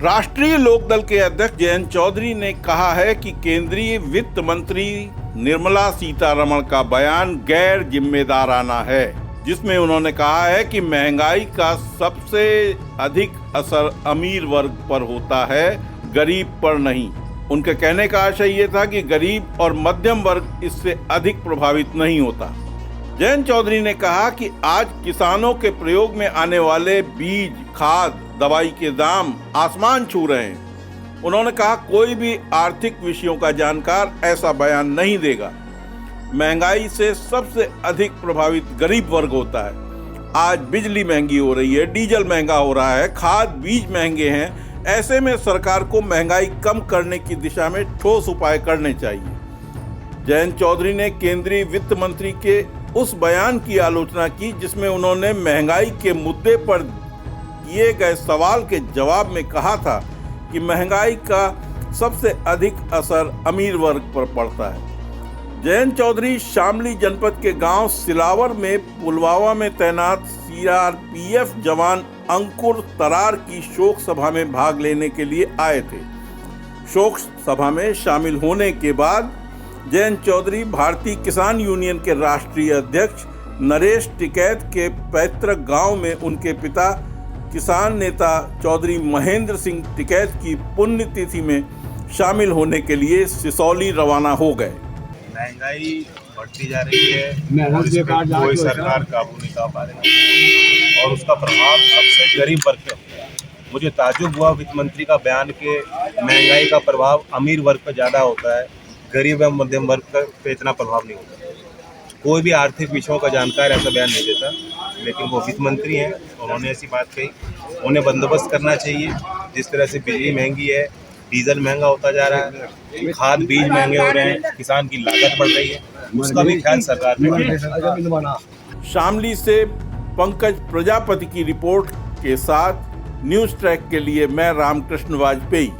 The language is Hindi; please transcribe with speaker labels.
Speaker 1: राष्ट्रीय लोकदल के अध्यक्ष जयंत चौधरी ने कहा है कि केंद्रीय वित्त मंत्री निर्मला सीतारमण का बयान गैर जिम्मेदाराना है, जिसमें उन्होंने कहा है कि महंगाई का सबसे अधिक असर अमीर वर्ग पर होता है, गरीब पर नहीं। उनके कहने का आशय ये था कि गरीब और मध्यम वर्ग इससे अधिक प्रभावित नहीं होता। जयंत चौधरी ने कहा कि आज किसानों के प्रयोग में आने वाले बीज, खाद, दवाई के दाम आसमान छू रहे हैं। उन्होंने कहा कोई भी आर्थिक विषयों का जानकार ऐसा बयान नहीं देगा। महंगाई से सबसे अधिक प्रभावित गरीब वर्ग होता है। आज बिजली महंगी हो रही है, डीजल महंगा हो रहा है, खाद बीज महंगे हैं। ऐसे में सरकार को महंगाई कम करने की दिशा में ठोस उपाय करने चाहिए। जयंत चौधरी ने केंद्रीय वित्त मंत्री के उस बयान की आलोचना की जिसमें उन्होंने महंगाई के मुद्दे पर किए गए सवाल के जवाब में कहा था कि महंगाई का सबसे अधिक असर अमीर वर्ग पर पड़ता है। जयंत चौधरी शामली जनपद के गांव सिलावर में पुलवामा में तैनात सीआरपीएफ जवान अंकुर तरार की शोक सभा में भाग लेने के लिए आए थे। शोक सभा में शामिल होने के बाद जयंत चौधरी भारतीय किसान यूनियन के राष्ट्रीय अध्यक्ष नरेश टिकैत के पैतृक गांव में उनके पिता किसान नेता चौधरी महेंद्र सिंह टिकैत की पुण्यतिथि में शामिल होने के लिए सिसौली रवाना हो गए।
Speaker 2: महंगाई बढ़ती जा रही है और इस पर कोई सरकार काबू नहीं कर पा रही है और उसका प्रभाव सबसे गरीब वर्ग पे होता है। मुझे ताज्जुब हुआ वित्त मंत्री का बयान के महंगाई का प्रभाव अमीर वर्ग पर ज़्यादा होता है, गरीब एवं मध्यम वर्ग पे इतना प्रभाव नहीं होता। कोई भी आर्थिक विषयों का जानकार ऐसा बयान नहीं देता, लेकिन वो वित्त मंत्री हैं, उन्होंने ऐसी बात कही। उन्हें बंदोबस्त करना चाहिए। जिस तरह से बिजली महंगी है, डीजल महंगा होता जा रहा है, खाद बीज महंगे हो रहे हैं, किसान की लागत बढ़ रही है, उसका भी ख्याल सरकार ने।
Speaker 1: शामली से पंकज प्रजापति की रिपोर्ट के साथ न्यूज़ ट्रैक के लिए मैं रामकृष्ण वाजपेयी।